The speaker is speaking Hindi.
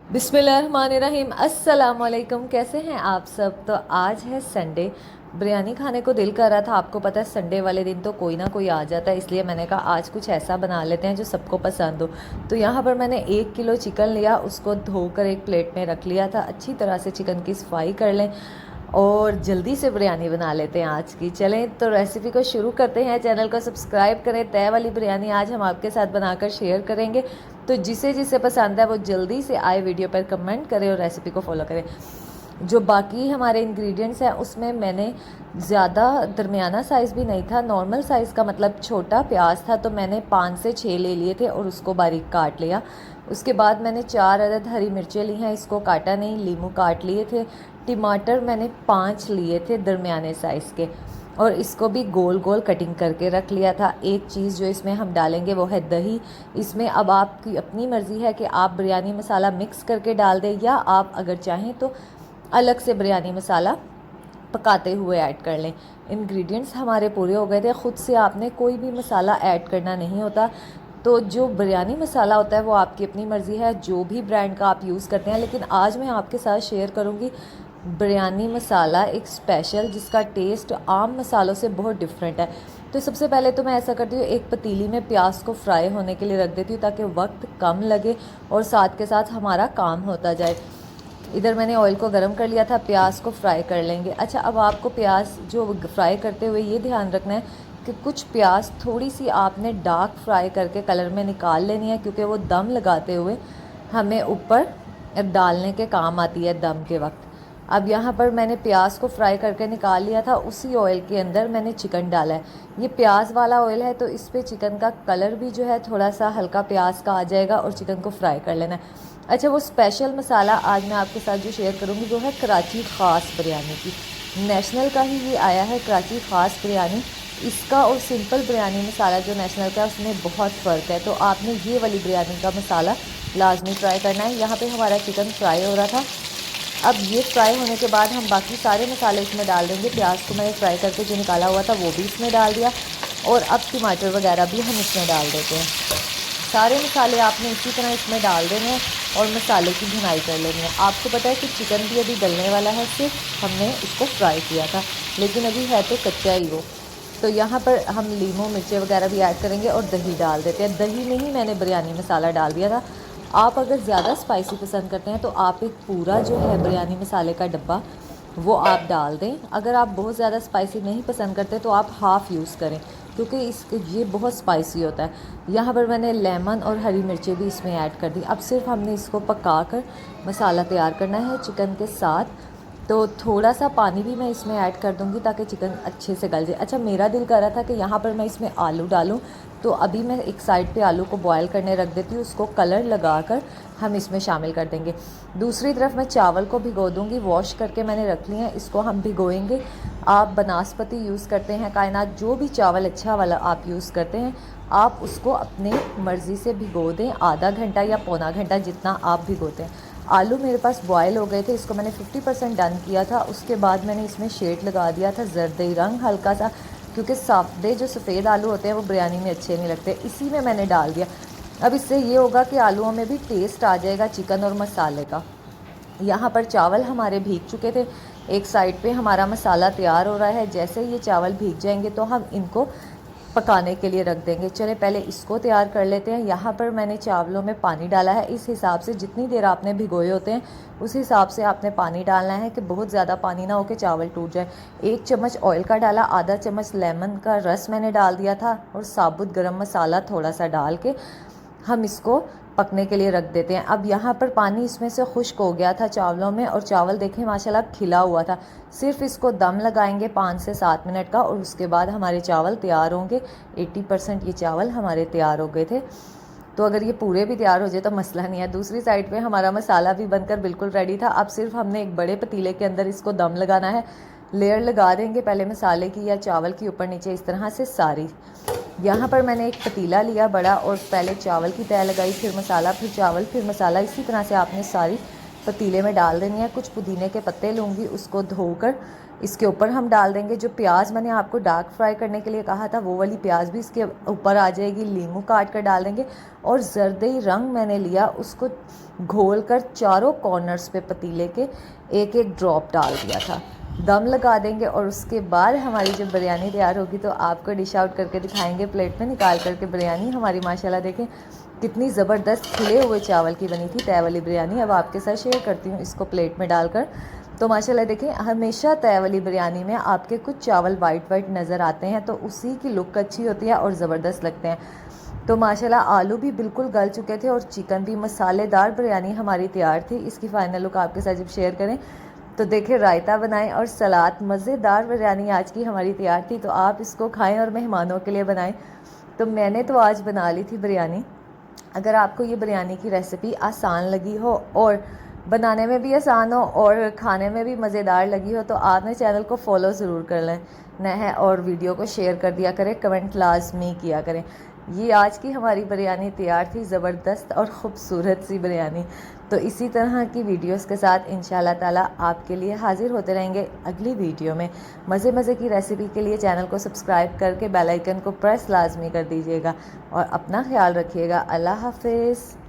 बिस्मिल्लाहिर्रहमानिर्रहीम। अस्सलाम वालेकुम। कैसे हैं आप सब। तो आज है संडे, बिरयानी खाने को दिल कर रहा था। आपको पता है संडे वाले दिन तो कोई ना कोई आ जाता है, इसलिए मैंने कहा आज कुछ ऐसा बना लेते हैं जो सबको पसंद हो। तो यहाँ पर मैंने 1 किलो चिकन लिया, उसको धोकर एक प्लेट में रख लिया था। अच्छी तरह से चिकन की सफाई कर लें और जल्दी से बिरयानी बना लेते हैं आज की। चलें तो रेसिपी को शुरू करते हैं। चैनल को सब्सक्राइब करें। तय वाली बिरयानी आज हम आपके साथ बनाकर शेयर करेंगे, तो जिसे जिसे पसंद है वो जल्दी से आए वीडियो पर कमेंट करें और रेसिपी को फॉलो करें। जो बाकी हमारे इंग्रेडिएंट्स हैं उसमें मैंने ज़्यादा दरमियाना साइज़ भी नहीं था, नॉर्मल साइज़ का मतलब छोटा प्याज था, तो मैंने 5 से 6 ले लिए थे और उसको बारीक काट लिया। उसके बाद मैंने 4 अदद हरी मिर्चें ली हैं, इसको काटा नहीं, लीमू काट लिए थे। टमाटर मैंने 5 लिए थे दरमियाने साइज़ के, और इसको भी गोल गोल कटिंग करके रख लिया था। एक चीज़ जो इसमें हम डालेंगे वो है दही। इसमें अब आपकी अपनी मर्ज़ी है कि आप बिरयानी मसाला मिक्स करके डाल दें, या आप अगर चाहें तो अलग से बिरयानी मसाला पकाते हुए ऐड कर लें। इंग्रेडिएंट्स हमारे पूरे हो गए थे। ख़ुद से आपने कोई भी मसाला ऐड करना नहीं होता। तो जो बिरयानी मसाला होता है वो आपकी अपनी मर्ज़ी है, जो भी ब्रांड का आप यूज़ करते हैं। लेकिन आज मैं आपके साथ शेयर करूँगी बिरयानी मसाला एक स्पेशल, जिसका टेस्ट आम मसालों से बहुत डिफरेंट है। तो सबसे पहले तो मैं ऐसा करती हूँ, एक पतीली में प्याज को फ्राई होने के लिए रख देती हूँ ताकि वक्त कम लगे और साथ के साथ हमारा काम होता जाए। इधर मैंने ऑयल को गर्म कर लिया था, प्याज को फ्राई कर लेंगे। अच्छा, अब आपको प्याज जो फ्राई करते हुए ये ध्यान रखना है कि कुछ प्याज थोड़ी सी आपने डार्क फ्राई करके कलर में निकाल लेनी है, क्योंकि वो दम लगाते हुए हमें ऊपर डालने के काम आती है दम के वक्त। अब यहाँ पर मैंने प्याज को फ्राई करके निकाल लिया था। उसी ऑयल के अंदर मैंने चिकन डाला है। ये प्याज वाला ऑयल है तो इस पर चिकन का कलर भी जो है थोड़ा सा हल्का प्याज का आ जाएगा, और चिकन को फ्राई कर लेना है। अच्छा, वो स्पेशल मसाला आज मैं आपके साथ जो शेयर करूँगी वो है कराची ख़ास बिरयानी की। नेशनल का ही ये आया है, कराची ख़ास बिरयानी। इसका और सिंपल बिरयानी मसाला जो नेशनल का है उसमें बहुत फ़र्क है, तो आपने ये वाली बिरयानी का मसाला लाजमी ट्राई करना है। यहाँ पे हमारा चिकन फ्राई हो रहा था। अब ये फ्राई होने के बाद हम बाकी सारे मसाले इसमें डाल देंगे। प्याज को मैंने फ्राई करके जो निकाला हुआ था वो भी इसमें डाल दिया, और अब टमाटर वगैरह भी हम इसमें डाल देते हैं। सारे मसाले आपने इसी तरह इसमें डाल देने हैं और मसाले की भुनाई कर लेनी है। आपको पता है कि चिकन भी अभी गलने वाला है, सिर्फ हमने इसको फ्राई किया था, लेकिन अभी है तो कच्चा ही वो। तो यहाँ पर हम लीमू मिर्चें वगैरह भी ऐड करेंगे और दही डाल देते हैं। दही में ही मैंने बिरयानी मसाला डाल दिया था। आप अगर ज़्यादा स्पाइसी पसंद करते हैं तो आप एक पूरा जो है बिरयानी मसाले का डब्बा वो आप डाल दें। अगर आप बहुत ज़्यादा स्पाइसी नहीं पसंद करते तो आप हाफ़ यूज़ करें, क्योंकि ये बहुत स्पाइसी होता है। यहाँ पर मैंने लेमन और हरी मिर्चें भी इसमें ऐड कर दी। अब सिर्फ हमने इसको पका कर मसाला तैयार करना है चिकन के साथ। तो थोड़ा सा पानी भी मैं इसमें ऐड कर दूँगी ताकि चिकन अच्छे से गल जाए। अच्छा, मेरा दिल कर रहा था कि यहाँ पर मैं इसमें आलू डालूँ, तो अभी मैं एक साइड पे आलू को बॉयल करने रख देती हूँ। उसको कलर लगाकर हम इसमें शामिल कर देंगे। दूसरी तरफ मैं चावल को भिगो दूँगी, वॉश करके मैंने रख लिए हैं। इसको हम भिगोएंगे। आप बनास्पति यूज़ करते हैं, कायनात, जो भी चावल अच्छा वाला आप यूज़ करते हैं, आप उसको अपने मर्ज़ी से भिगो दें, आधा घंटा या पौना घंटा, जितना आप भिगोते हैं। आलू मेरे पास बॉयल हो गए थे, इसको मैंने 50% डन किया था। उसके बाद मैंने इसमें शेड लगा दिया था जर्दी रंग हल्का सा, क्योंकि सादे जो सफ़ेद आलू होते हैं वो बिरयानी में अच्छे नहीं लगते। इसी में मैंने डाल दिया। अब इससे ये होगा कि आलूओं में भी टेस्ट आ जाएगा चिकन और मसाले का। यहाँ पर चावल हमारे भीग चुके थे। एक साइड पे हमारा मसाला तैयार हो रहा है। जैसे ये चावल भीग जाएंगे तो हम इनको पकाने के लिए रख देंगे। चले पहले इसको तैयार कर लेते हैं। यहाँ पर मैंने चावलों में पानी डाला है। इस हिसाब से जितनी देर आपने भिगोए होते हैं उस हिसाब से आपने पानी डालना है, कि बहुत ज़्यादा पानी ना हो कि चावल टूट जाए। 1 चम्मच ऑयल का डाला, आधा चम्मच लेमन का रस मैंने डाल दिया था, और साबुत गरम मसाला थोड़ा सा डाल के हम इसको पकने के लिए रख देते हैं। अब यहाँ पर पानी इसमें से खुश्क हो गया था चावलों में, और चावल देखें माशाल्लाह खिला हुआ था। सिर्फ इसको दम लगाएंगे 5 से 7 मिनट का, और उसके बाद हमारे चावल तैयार होंगे। 80% ये चावल हमारे तैयार हो गए थे। तो अगर ये पूरे भी तैयार हो जाए तो मसला नहीं है। दूसरी साइड पे हमारा मसाला भी बनकर बिल्कुल रेडी था। अब सिर्फ हमने एक बड़े पतीले के अंदर इसको दम लगाना है। लेयर लगा देंगे पहले मसाले की या चावल की, ऊपर नीचे इस तरह से सारी। यहाँ पर मैंने एक पतीला लिया बड़ा, और पहले चावल की तय लगाई, फिर मसाला, फिर चावल, फिर मसाला। इसी तरह से आपने सारी पतीले में डाल देनी है। कुछ पुदीने के पत्ते लूँगी, उसको धोकर इसके ऊपर हम डाल देंगे। जो प्याज मैंने आपको डार्क फ्राई करने के लिए कहा था वो वाली प्याज भी इसके ऊपर आ जाएगी। लीमू काट कर डाल देंगे और जर्दई रंग मैंने लिया, उसको घोल कर चारों कॉर्नर्स पे पतीले के एक एक ड्रॉप डाल दिया था। दम लगा देंगे और उसके बाद हमारी जब बिरयानी तैयार होगी तो आपको डिश आउट करके दिखाएंगे प्लेट में निकाल करके। बिरयानी हमारी माशाल्लाह देखें कितनी ज़बरदस्त खिले हुए चावल की बनी थी, तय वाली बिरयानी। अब आपके साथ शेयर करती हूँ इसको प्लेट में डालकर। तो माशाल्लाह देखें, हमेशा तय वाली बिरयानी में आपके कुछ चावल वाइट वाइट नज़र आते हैं तो उसी की लुक अच्छी होती है और ज़बरदस्त लगते हैं। तो माशाल्लाह आलू भी बिल्कुल गल चुके थे और चिकन भी। मसालेदार बिरयानी हमारी तैयार थी। इसकी फ़ाइनल लुक आपके साथ जब शेयर करें तो देखिए, रायता बनाएं और सलाद। मज़ेदार बिरयानी आज की हमारी तैयार थी, तो आप इसको खाएं और मेहमानों के लिए बनाएं। तो मैंने तो आज बना ली थी बिरयानी। अगर आपको ये बिरयानी की रेसिपी आसान लगी हो और बनाने में भी आसान हो और खाने में भी मज़ेदार लगी हो तो आपने चैनल को फॉलो ज़रूर कर लें न है, और वीडियो को शेयर कर दिया करें, कमेंट लाजमी किया करें। ये आज की हमारी बिरयानी तैयार थी, ज़बरदस्त और ख़ूबसूरत सी बिरयानी। तो इसी तरह की वीडियोस के साथ इंशाल्लाह ताला आपके लिए हाज़िर होते रहेंगे अगली वीडियो में। मज़े की रेसिपी के लिए चैनल को सब्सक्राइब करके बेल आइकन को प्रेस लाजमी कर दीजिएगा और अपना ख्याल रखिएगा। अल्लाह हाफ़िज़।